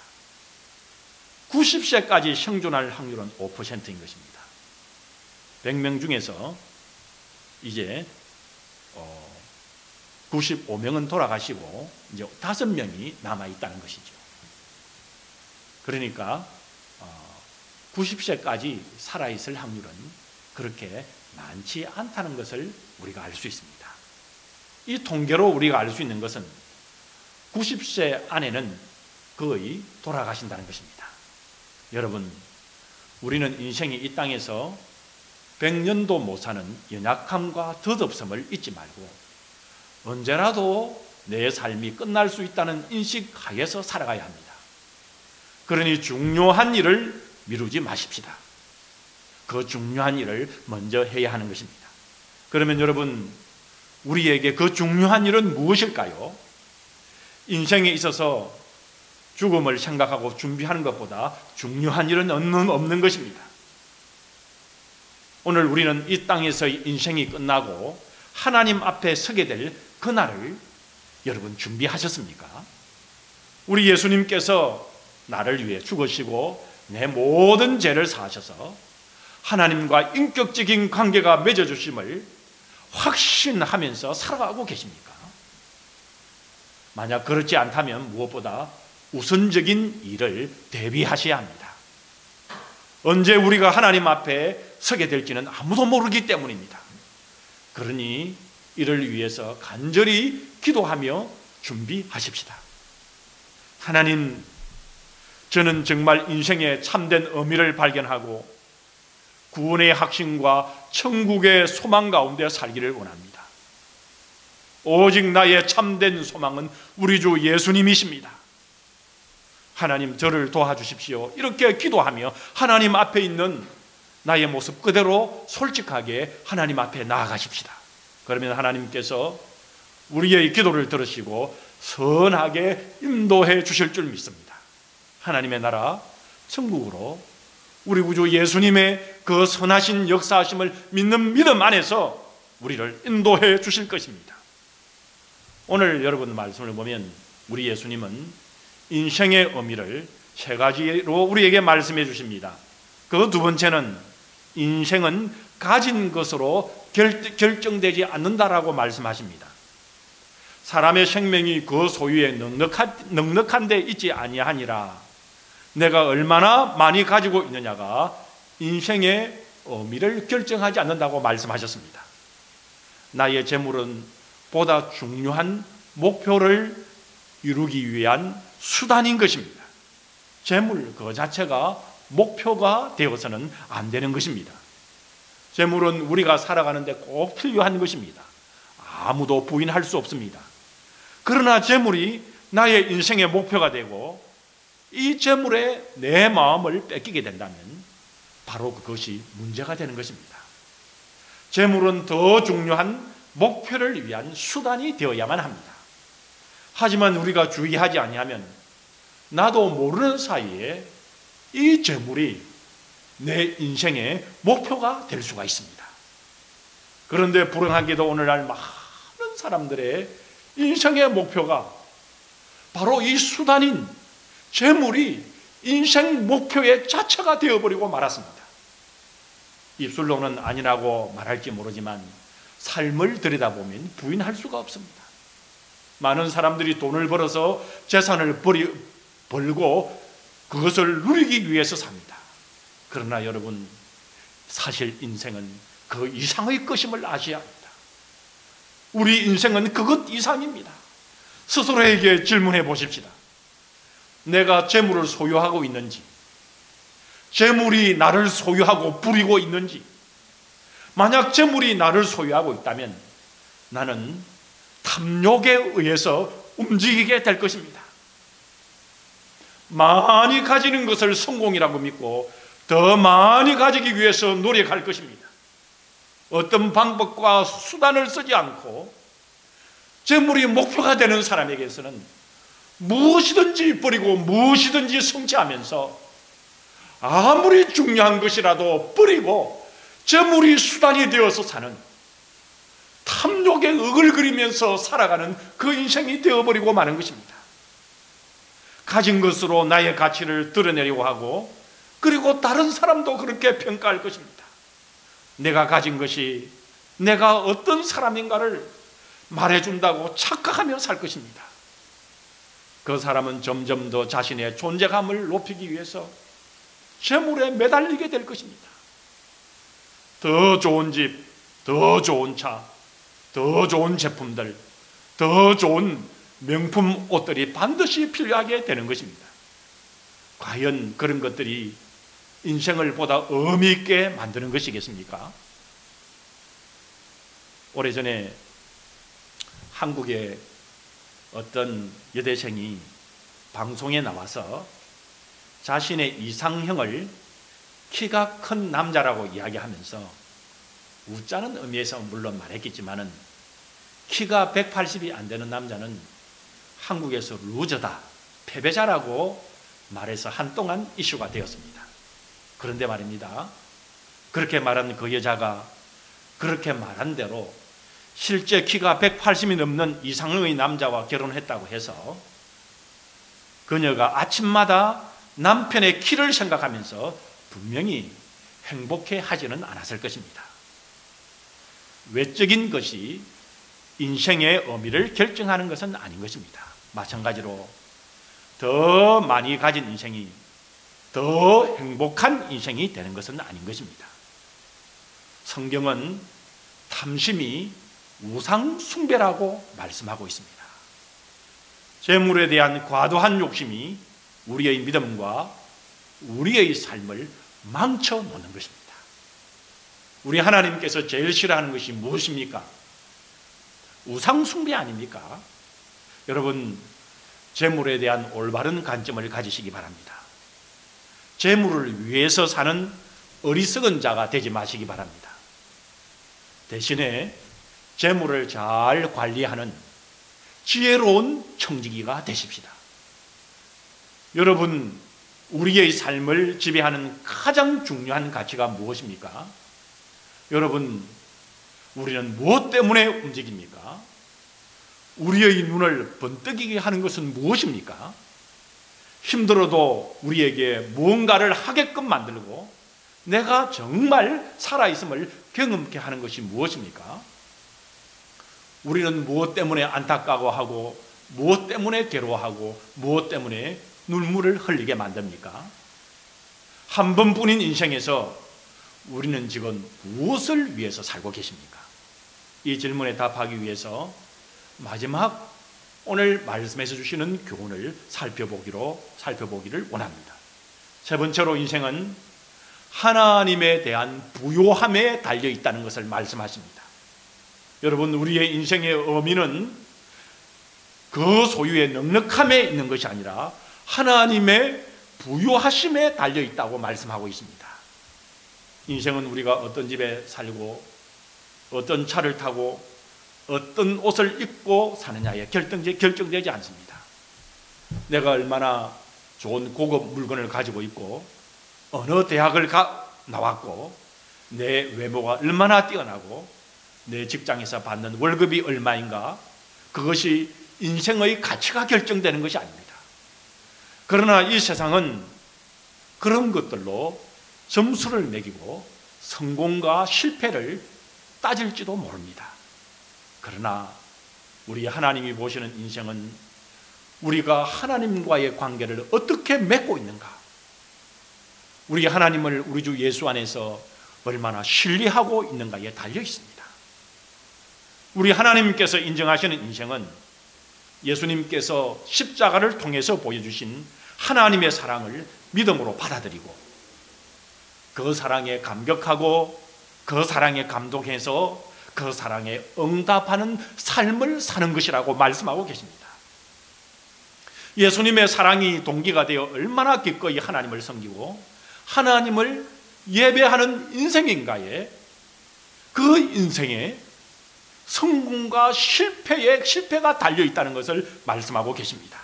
90세까지 생존할 확률은 5%인 것입니다. 100명 중에서 이제 95명은 돌아가시고 이제 5명이 남아있다는 것이죠. 그러니까 90세까지 살아있을 확률은 그렇게 많지 않다는 것을 우리가 알 수 있습니다. 이 통계로 우리가 알 수 있는 것은 90세 안에는 거의 돌아가신다는 것입니다. 여러분, 우리는 인생이 이 땅에서 100년도 못 사는 연약함과 덧없음을 잊지 말고 언제라도 내 삶이 끝날 수 있다는 인식 하에서 살아가야 합니다. 그러니 중요한 일을 미루지 마십시다. 그 중요한 일을 먼저 해야 하는 것입니다. 그러면 여러분, 우리에게 그 중요한 일은 무엇일까요? 인생에 있어서 죽음을 생각하고 준비하는 것보다 중요한 일은 없는 것입니다. 오늘 우리는 이 땅에서의 인생이 끝나고 하나님 앞에 서게 될 그날을 여러분 준비하셨습니까? 우리 예수님께서 나를 위해 죽으시고 내 모든 죄를 사하셔서 하나님과 인격적인 관계가 맺어주심을 확신하면서 살아가고 계십니까? 만약 그렇지 않다면 무엇보다 우선적인 일을 대비하셔야 합니다. 언제 우리가 하나님 앞에 서게 될지는 아무도 모르기 때문입니다. 그러니 이를 위해서 간절히 기도하며 준비하십시다. 하나님, 저는 정말 인생의 참된 의미를 발견하고 구원의 확신과 천국의 소망 가운데 살기를 원합니다. 오직 나의 참된 소망은 우리 주 예수님이십니다. 하나님, 저를 도와주십시오. 이렇게 기도하며 하나님 앞에 있는 나의 모습 그대로 솔직하게 하나님 앞에 나아가십시다. 그러면 하나님께서 우리의 기도를 들으시고 선하게 인도해 주실 줄 믿습니다. 하나님의 나라 천국으로 우리 구주 예수님의 그 선하신 역사하심을 믿는 믿음 안에서 우리를 인도해 주실 것입니다. 오늘 여러분 말씀을 보면 우리 예수님은 인생의 의미를 세 가지로 우리에게 말씀해 주십니다. 그 두 번째는 인생은 가진 것으로 결정되지 않는다라고 말씀하십니다. 사람의 생명이 그 소유에 넉넉한 데 있지 아니하니라. 내가 얼마나 많이 가지고 있느냐가 인생의 의미를 결정하지 않는다고 말씀하셨습니다. 나의 재물은 보다 중요한 목표를 이루기 위한 수단인 것입니다. 재물 그 자체가 목표가 되어서는 안 되는 것입니다. 재물은 우리가 살아가는데 꼭 필요한 것입니다. 아무도 부인할 수 없습니다. 그러나 재물이 나의 인생의 목표가 되고 이 재물에 내 마음을 뺏기게 된다면 바로 그것이 문제가 되는 것입니다. 재물은 더 중요한 목표를 위한 수단이 되어야만 합니다. 하지만 우리가 주의하지 아니하면 나도 모르는 사이에 이 재물이 내 인생의 목표가 될 수가 있습니다. 그런데 불행하게도 오늘날 많은 사람들의 인생의 목표가 바로 이 수단인 재물이 인생 목표의 자체가 되어버리고 말았습니다. 입술로는 아니라고 말할지 모르지만 삶을 들여다보면 부인할 수가 없습니다. 많은 사람들이 돈을 벌어서 재산을 벌고 그것을 누리기 위해서 삽니다. 그러나 여러분, 사실 인생은 그 이상의 것임을 아셔야 합니다. 우리 인생은 그것 이상입니다. 스스로에게 질문해 보십시다. 내가 재물을 소유하고 있는지, 재물이 나를 소유하고 부리고 있는지. 만약 재물이 나를 소유하고 있다면 나는 탐욕에 의해서 움직이게 될 것입니다. 많이 가지는 것을 성공이라고 믿고 더 많이 가지기 위해서 노력할 것입니다. 어떤 방법과 수단을 쓰지 않고 재물이 목표가 되는 사람에게서는 무엇이든지 버리고 무엇이든지 성취하면서 아무리 중요한 것이라도 버리고 재물이 수단이 되어서 사는, 탐욕에 어글거리면서 살아가는 그 인생이 되어버리고 마는 것입니다. 가진 것으로 나의 가치를 드러내려고 하고, 그리고 다른 사람도 그렇게 평가할 것입니다. 내가 가진 것이 내가 어떤 사람인가를 말해준다고 착각하며 살 것입니다. 그 사람은 점점 더 자신의 존재감을 높이기 위해서 재물에 매달리게 될 것입니다. 더 좋은 집, 더 좋은 차, 더 좋은 제품들, 더 좋은 명품 옷들이 반드시 필요하게 되는 것입니다. 과연 그런 것들이 인생을 보다 의미 있게 만드는 것이겠습니까? 오래전에 한국의 어떤 여대생이 방송에 나와서 자신의 이상형을 키가 큰 남자라고 이야기하면서, 웃자는 의미에서 물론 말했겠지만은 키가 180이 안 되는 남자는 한국에서 루저다, 패배자라고 말해서 한동안 이슈가 되었습니다. 그런데 말입니다, 그렇게 말한 그 여자가 그렇게 말한 대로 실제 키가 180이 넘는 이상형의 남자와 결혼했다고 해서 그녀가 아침마다 남편의 키를 생각하면서 분명히 행복해 하지는 않았을 것입니다. 외적인 것이 인생의 의미를 결정하는 것은 아닌 것입니다. 마찬가지로 더 많이 가진 인생이 더 행복한 인생이 되는 것은 아닌 것입니다. 성경은 탐심이 우상 숭배라고 말씀하고 있습니다. 재물에 대한 과도한 욕심이 우리의 믿음과 우리의 삶을 망쳐놓는 것입니다. 우리 하나님께서 제일 싫어하는 것이 무엇입니까? 우상 숭배 아닙니까? 여러분, 재물에 대한 올바른 관점을 가지시기 바랍니다. 재물을 위해서 사는 어리석은 자가 되지 마시기 바랍니다. 대신에 재물을 잘 관리하는 지혜로운 청지기가 되십시다. 여러분, 우리의 삶을 지배하는 가장 중요한 가치가 무엇입니까? 여러분, 우리는 무엇 때문에 움직입니까? 우리의 눈을 번뜩이게 하는 것은 무엇입니까? 힘들어도 우리에게 무언가를 하게끔 만들고 내가 정말 살아있음을 경험케 하는 것이 무엇입니까? 우리는 무엇 때문에 안타까워하고 무엇 때문에 괴로워하고 무엇 때문에 눈물을 흘리게 만듭니까? 한 번뿐인 인생에서 우리는 지금 무엇을 위해서 살고 계십니까? 이 질문에 답하기 위해서 마지막 오늘 말씀에서 주시는 교훈을 살펴보기를 원합니다. 세 번째로, 인생은 하나님에 대한 부요함에 달려 있다는 것을 말씀하십니다. 여러분, 우리의 인생의 의미는 그 소유의 넉넉함에 있는 것이 아니라 하나님의 부요하심에 달려 있다고 말씀하고 있습니다. 인생은 우리가 어떤 집에 살고 어떤 차를 타고 어떤 옷을 입고 사느냐에 결정되지 않습니다. 내가 얼마나 좋은 고급 물건을 가지고 있고 어느 대학을 나왔고 내 외모가 얼마나 뛰어나고 내 직장에서 받는 월급이 얼마인가, 그것이 인생의 가치가 결정되는 것이 아닙니다. 그러나 이 세상은 그런 것들로 점수를 매기고 성공과 실패를 따질지도 모릅니다. 그러나 우리 하나님이 보시는 인생은 우리가 하나님과의 관계를 어떻게 맺고 있는가, 우리 하나님을 우리 주 예수 안에서 얼마나 신뢰하고 있는가에 달려 있습니다. 우리 하나님께서 인정하시는 인생은 예수님께서 십자가를 통해서 보여주신 하나님의 사랑을 믿음으로 받아들이고 그 사랑에 감격하고 그 사랑에 감동해서 그 사랑에 응답하는 삶을 사는 것이라고 말씀하고 계십니다. 예수님의 사랑이 동기가 되어 얼마나 기꺼이 하나님을 섬기고 하나님을 예배하는 인생인가에, 그 인생에 성공과 실패가 달려있다는 것을 말씀하고 계십니다.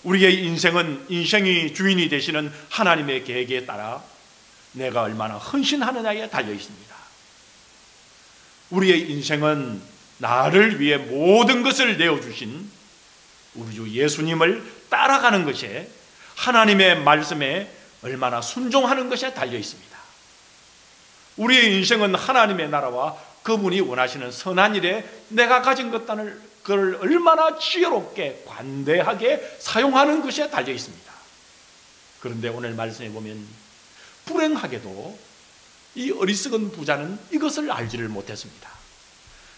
우리의 인생은 인생의 주인이 되시는 하나님의 계획에 따라 내가 얼마나 헌신하느냐에 달려있습니다. 우리의 인생은 나를 위해 모든 것을 내어주신 우리 주 예수님을 따라가는 것에, 하나님의 말씀에 얼마나 순종하는 것에 달려 있습니다. 우리의 인생은 하나님의 나라와 그분이 원하시는 선한 일에 내가 가진 것단을 그걸 얼마나 지혜롭게 관대하게 사용하는 것에 달려 있습니다. 그런데 오늘 말씀에 보면 불행하게도 이 어리석은 부자는 이것을 알지를 못했습니다.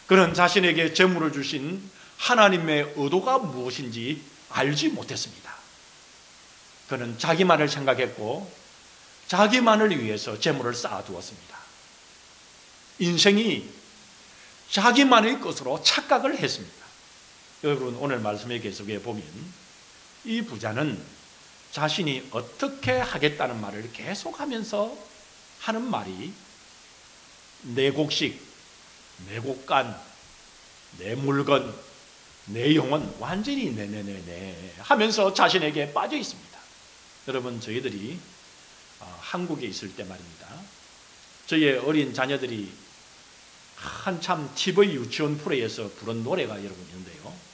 그는 자신에게 재물을 주신 하나님의 의도가 무엇인지 알지 못했습니다. 그는 자기만을 생각했고 자기만을 위해서 재물을 쌓아두었습니다. 인생이 자기만의 것으로 착각을 했습니다. 여러분, 오늘 말씀의 계속에 보면 이 부자는 자신이 어떻게 하겠다는 말을 계속하면서 하는 말이 내 곡식, 내 곡간, 내 물건, 내 영혼, 완전히 네네네네 하면서 자신에게 빠져 있습니다. 여러분, 저희들이 한국에 있을 때 말입니다, 저희의 어린 자녀들이 한참 TV 유치원 프로에서 부른 노래가 여러분 있는데요.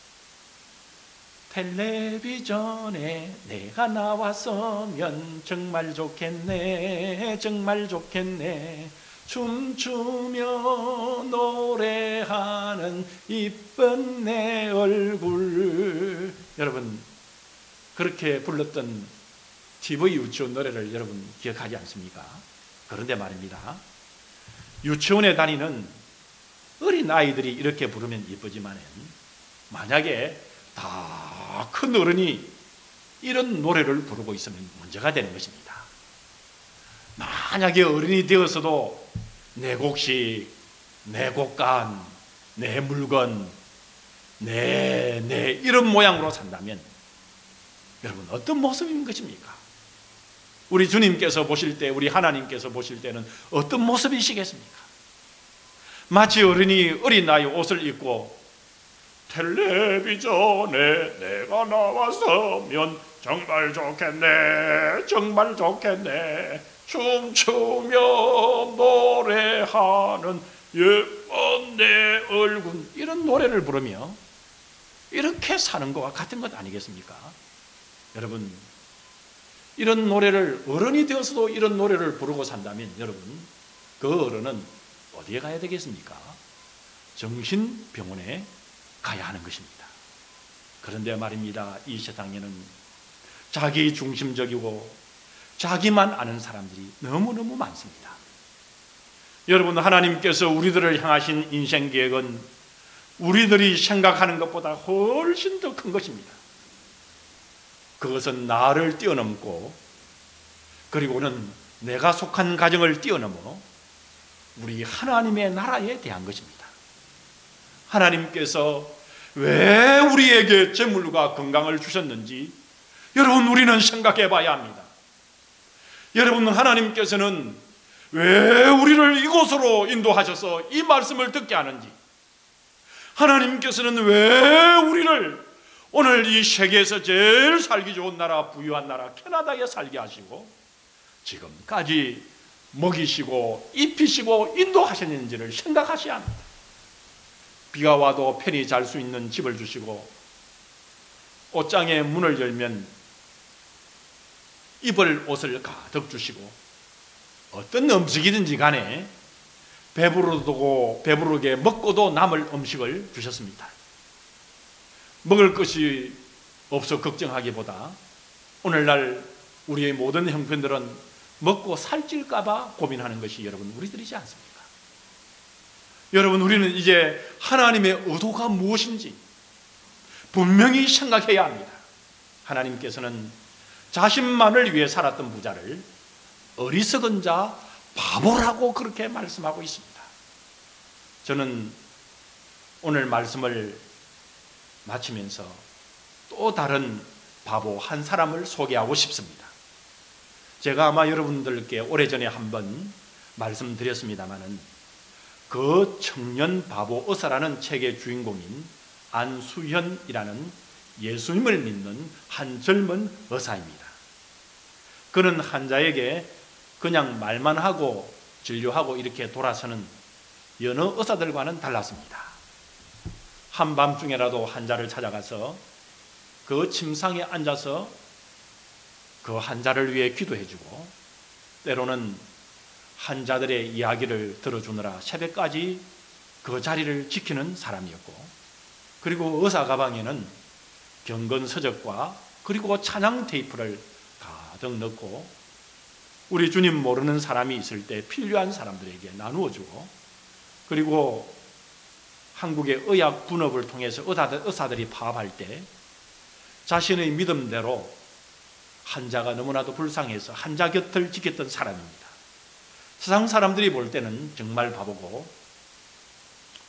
텔레비전에 내가 나왔으면 정말 좋겠네, 정말 좋겠네, 춤추며 노래하는 이쁜 내 얼굴. 여러분, 그렇게 불렀던 TV 유치원 노래를 여러분 기억하지 않습니까? 그런데 말입니다, 유치원에 다니는 어린 아이들이 이렇게 부르면 예쁘지만 만약에 다 큰 어른이 이런 노래를 부르고 있으면 문제가 되는 것입니다. 만약에 어른이 되어서도 내 곡식, 내 곡간, 내 물건, 내 이런 모양으로 산다면 여러분 어떤 모습인 것입니까? 우리 주님께서 보실 때, 우리 하나님께서 보실 때는 어떤 모습이시겠습니까? 마치 어른이 어린아이 옷을 입고 텔레비전에 내가 나왔으면 정말 좋겠네, 정말 좋겠네, 춤추며 노래하는 예쁜 내 얼굴, 이런 노래를 부르며 이렇게 사는 것과 같은 것 아니겠습니까? 여러분, 이런 노래를, 어른이 되어서도 이런 노래를 부르고 산다면 여러분, 그 어른은 어디에 가야 되겠습니까? 정신병원에 가야 하는 것입니다. 그런데 말입니다, 이 세상에는 자기 중심적이고 자기만 아는 사람들이 너무너무 많습니다. 여러분, 하나님께서 우리들을 향하신 인생 계획은 우리들이 생각하는 것보다 훨씬 더 큰 것입니다. 그것은 나를 뛰어넘고, 그리고는 내가 속한 가정을 뛰어넘어 우리 하나님의 나라에 대한 것입니다. 하나님께서 왜 우리에게 재물과 건강을 주셨는지 여러분, 우리는 생각해 봐야 합니다. 여러분, 하나님께서는 왜 우리를 이곳으로 인도하셔서 이 말씀을 듣게 하는지, 하나님께서는 왜 우리를 오늘 이 세계에서 제일 살기 좋은 나라, 부유한 나라 캐나다에 살게 하시고 지금까지 먹이시고 입히시고 인도하셨는지를 생각하셔야 합니다. 비가 와도 편히 잘 수 있는 집을 주시고, 옷장에 문을 열면 입을 옷을 가득 주시고, 어떤 음식이든지 간에 배부르게 먹고도 남을 음식을 주셨습니다. 먹을 것이 없어 걱정하기보다 오늘날 우리의 모든 형편들은 먹고 살찔까 봐 고민하는 것이 여러분 우리들이지 않습니까? 여러분, 우리는 이제 하나님의 의도가 무엇인지 분명히 생각해야 합니다. 하나님께서는 자신만을 위해 살았던 부자를 어리석은 자, 바보라고 그렇게 말씀하고 있습니다. 저는 오늘 말씀을 마치면서 또 다른 바보 한 사람을 소개하고 싶습니다. 제가 아마 여러분들께 오래전에 한번 말씀드렸습니다마는 그 청년 바보 의사라는 책의 주인공인 안수현이라는 예수님을 믿는 한 젊은 의사입니다. 그는 환자에게 그냥 말만 하고 진료하고 이렇게 돌아서는 여느 의사들과는 달랐습니다. 한밤중에라도 환자를 찾아가서 그 침상에 앉아서 그 환자를 위해 기도해주고, 때로는 환자들의 이야기를 들어주느라 새벽까지 그 자리를 지키는 사람이었고, 그리고 의사 가방에는 경건 서적과 그리고 찬양 테이프를 가득 넣고 우리 주님 모르는 사람이 있을 때 필요한 사람들에게 나누어주고, 그리고 한국의 의학 분업을 통해서 의사들이 파업할 때 자신의 믿음대로 환자가 너무나도 불쌍해서 환자 곁을 지켰던 사람입니다. 세상 사람들이 볼 때는 정말 바보고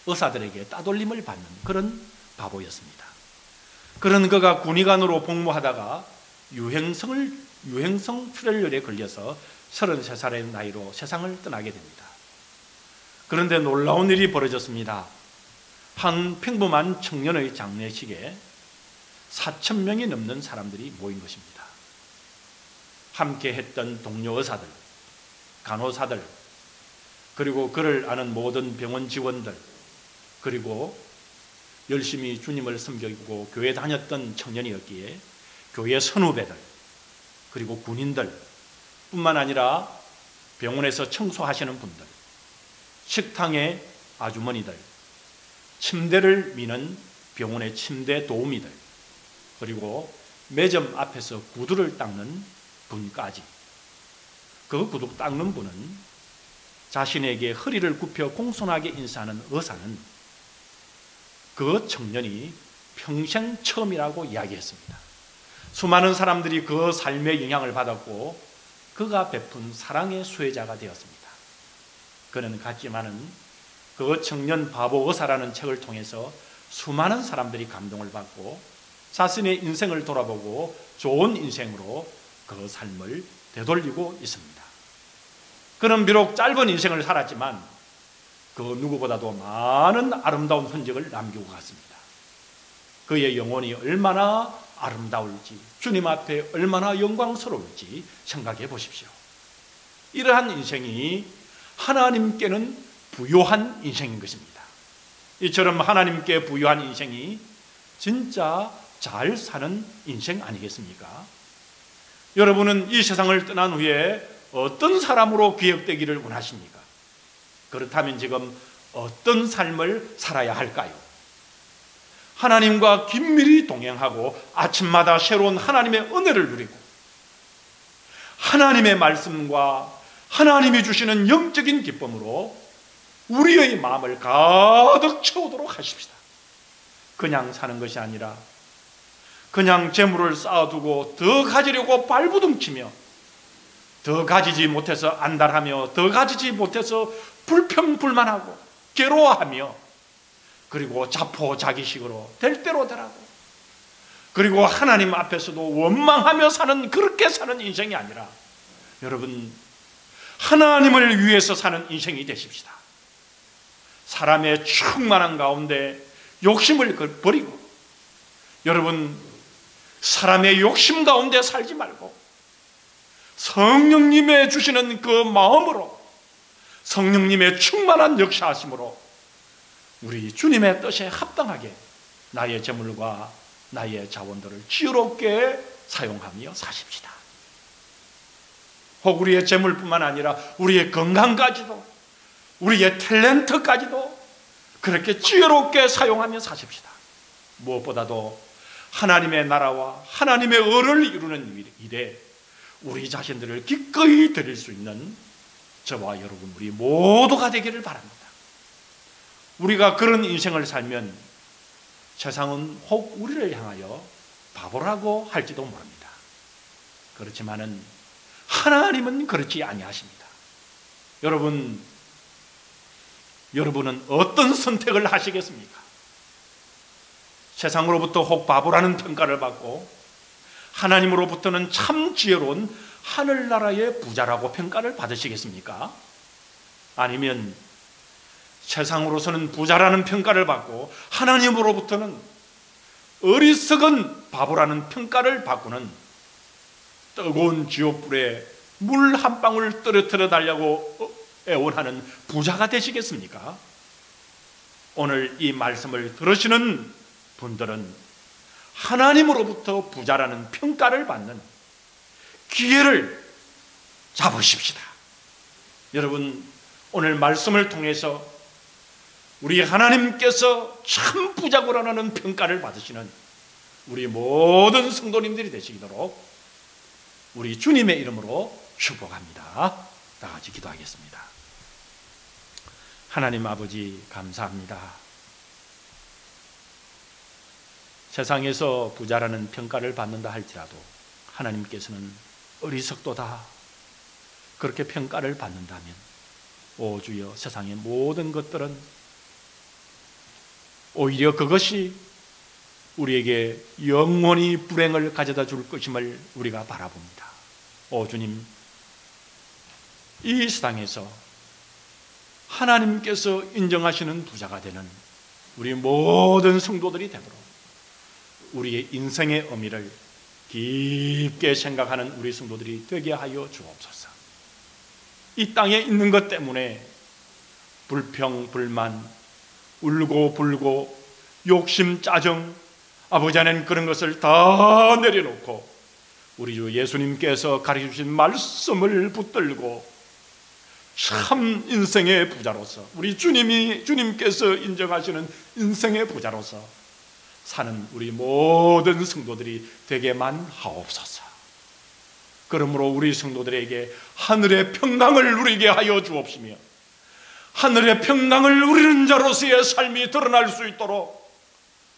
의사들에게 따돌림을 받는 그런 바보였습니다. 그런 그가 군의관으로 복무하다가 유행성 출혈열에 걸려서 33살의 나이로 세상을 떠나게 됩니다. 그런데 놀라운 일이 벌어졌습니다. 한 평범한 청년의 장례식에 4,000명이 넘는 사람들이 모인 것입니다. 함께 했던 동료 의사들, 간호사들, 그리고 그를 아는 모든 병원 직원들, 그리고 열심히 주님을 섬기고 교회 다녔던 청년이었기에 교회 선후배들, 그리고 군인들 뿐만 아니라 병원에서 청소하시는 분들, 식당의 아주머니들, 침대를 미는 병원의 침대 도우미들, 그리고 매점 앞에서 구두를 닦는 분까지, 그 구두 닦는 분은 자신에게 허리를 굽혀 공손하게 인사하는 의사는 그 청년이 평생 처음이라고 이야기했습니다. 수많은 사람들이 그 삶의 영향을 받았고 그가 베푼 사랑의 수혜자가 되었습니다. 그는 같지만은 그 청년 바보 의사라는 책을 통해서 수많은 사람들이 감동을 받고 자신의 인생을 돌아보고 좋은 인생으로 그 삶을 되돌리고 있습니다. 그는 비록 짧은 인생을 살았지만 그 누구보다도 많은 아름다운 흔적을 남기고 갔습니다. 그의 영혼이 얼마나 아름다울지, 주님 앞에 얼마나 영광스러울지 생각해 보십시오. 이러한 인생이 하나님께는 부요한 인생인 것입니다. 이처럼 하나님께 부요한 인생이 진짜 잘 사는 인생 아니겠습니까? 여러분은 이 세상을 떠난 후에 어떤 사람으로 기억되기를 원하십니까? 그렇다면 지금 어떤 삶을 살아야 할까요? 하나님과 긴밀히 동행하고 아침마다 새로운 하나님의 은혜를 누리고 하나님의 말씀과 하나님이 주시는 영적인 기쁨으로 우리의 마음을 가득 채우도록 하십시다. 그냥 사는 것이 아니라 그냥 재물을 쌓아두고 더 가지려고 발부둥치며 더 가지지 못해서 안달하며 더 가지지 못해서 불평불만하고 괴로워하며 그리고 자포자기식으로 될 대로 되라고, 그리고 하나님 앞에서도 원망하며 사는, 그렇게 사는 인생이 아니라 여러분 하나님을 위해서 사는 인생이 되십시다. 사람의 충만한 가운데 욕심을 버리고 여러분 사람의 욕심 가운데 살지 말고 성령님의 주시는 그 마음으로 성령님의 충만한 역사하심으로 우리 주님의 뜻에 합당하게 나의 재물과 나의 자원들을 지혜롭게 사용하며 사십시다. 혹 우리의 재물뿐만 아니라 우리의 건강까지도 우리의 탤런트까지도 그렇게 지혜롭게 사용하며 사십시다. 무엇보다도 하나님의 나라와 하나님의 의를 이루는 일에 우리 자신들을 기꺼이 드릴 수 있는 저와 여러분 우리 모두가 되기를 바랍니다. 우리가 그런 인생을 살면 세상은 혹 우리를 향하여 바보라고 할지도 모릅니다. 그렇지만은 하나님은 그렇지 아니하십니다. 여러분은 어떤 선택을 하시겠습니까? 세상으로부터 혹 바보라는 평가를 받고 하나님으로부터는 참 지혜로운 하늘나라의 부자라고 평가를 받으시겠습니까? 아니면 세상으로서는 부자라는 평가를 받고 하나님으로부터는 어리석은 바보라는 평가를 받고는 뜨거운 지옥불에 물 한 방울 떨어뜨려 달라고 애원하는 부자가 되시겠습니까? 오늘 이 말씀을 들으시는 분들은 하나님으로부터 부자라는 평가를 받는 기회를 잡으십시다. 여러분, 오늘 말씀을 통해서 우리 하나님께서 참 부자구라는 평가를 받으시는 우리 모든 성도님들이 되시도록 우리 주님의 이름으로 축복합니다. 다 같이 기도하겠습니다. 하나님 아버지, 감사합니다. 세상에서 부자라는 평가를 받는다 할지라도 하나님께서는 어리석도다 그렇게 평가를 받는다면, 오 주여, 세상의 모든 것들은 오히려 그것이 우리에게 영원히 불행을 가져다 줄 것임을 우리가 바라봅니다. 오 주님, 이 세상에서 하나님께서 인정하시는 부자가 되는 우리 모든 성도들이 되도록 우리의 인생의 의미를 깊게 생각하는 우리 성도들이 되게 하여 주옵소서. 이 땅에 있는 것 때문에 불평, 불만, 울고 불고 욕심, 짜증, 아버지 안에는 그런 것을 다 내려놓고 우리 주 예수님께서 가르쳐주신 말씀을 붙들고 참 인생의 부자로서, 우리 주님께서 인정하시는 인생의 부자로서 사는 우리 모든 성도들이 되게만 하옵소서. 그러므로 우리 성도들에게 하늘의 평강을 누리게 하여 주옵시며 하늘의 평강을 누리는 자로서의 삶이 드러날 수 있도록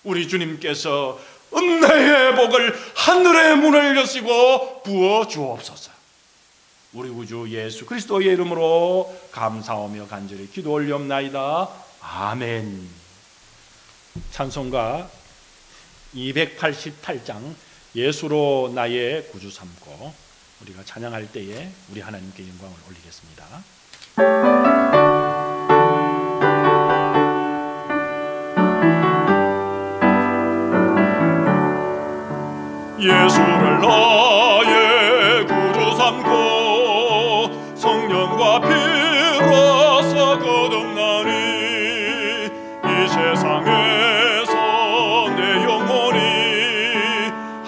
우리 주님께서 은혜의 복을, 하늘의 문을 여시고 부어 주옵소서. 우리 구주 예수 그리스도의 이름으로 감사하며 간절히 기도 올리옵나이다. 아멘. 찬송가 288장 예수로 나의 구주 삼고 우리가 찬양할 때에 우리 하나님께 영광을 올리겠습니다. 예수를 나의 구주 삼고 성령과 피로서 거듭나니 이 세상에서 내 영혼이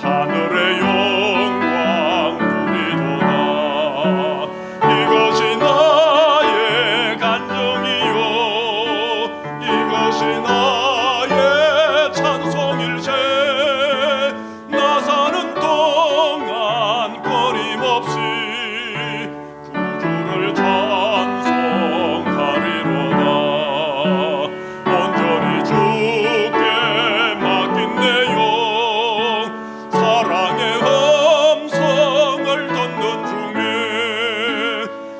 하늘의 영광 누리도다. 이것이 나의 간증이요 이것이 나의 찬송일세. 나 사는 동안 끊임없이 구주를 찬송하리로다. 온전히 주께 맡긴 내 영 사랑의 음성을 듣는 중에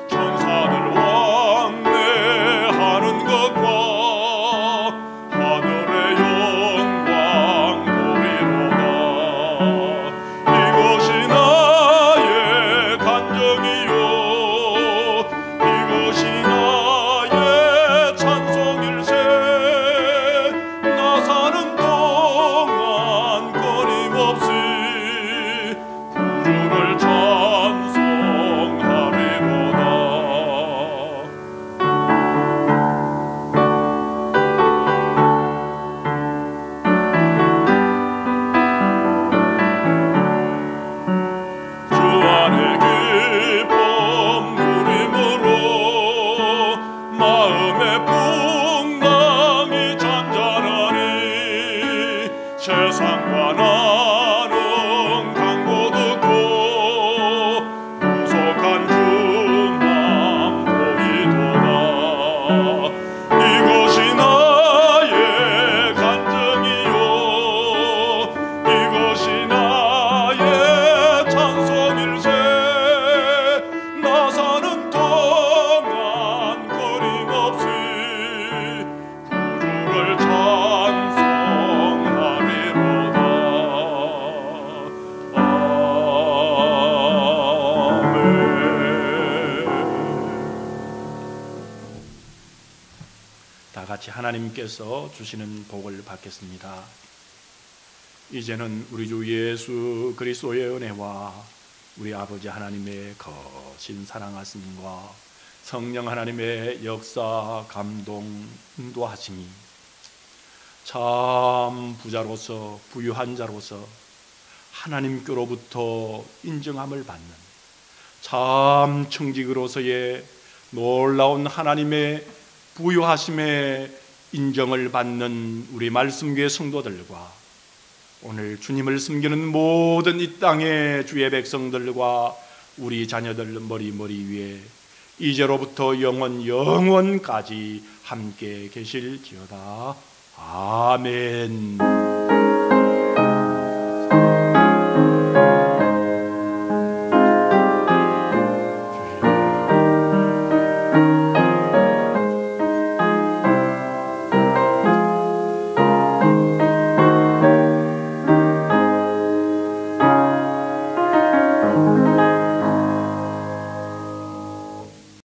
천사들 왕래하는 것과 하늘의 영광 보리로다. 이것이 나의 간증이요 이것이 나의 찬송일세. 나 사는 동안 끊임없이 구주를 찬송하리로다. 주 안에 기쁨 누림으로 마음의 풍랑이 잔잔하니 세상과 나는 강고 듣고 구속한 주만 보이도다. 이것이 나의 간증이요 이것이 나의 찬송일세. 나 사는 동안 끊임없이 구주를 찬송하리로다. 아멘. 다 같이 하나님께서 주시는 복을 받겠습니다. 이제는 우리 주 예수 그리스도의 은혜와 우리 아버지 하나님의 거신 사랑하심과 성령 하나님의 역사, 감동, 인도하심이 참 부자로서 부유한 자로서 하나님께로부터 인정함을 받는 참 청직으로서의 놀라운 하나님의 부유하심의 인정을 받는 우리 말씀교회 성도들과 오늘 주님을 섬기는 모든 이 땅의 주의 백성들과 우리 자녀들 머리 위에 이제로부터 영원까지 함께 계실지어다. 아멘.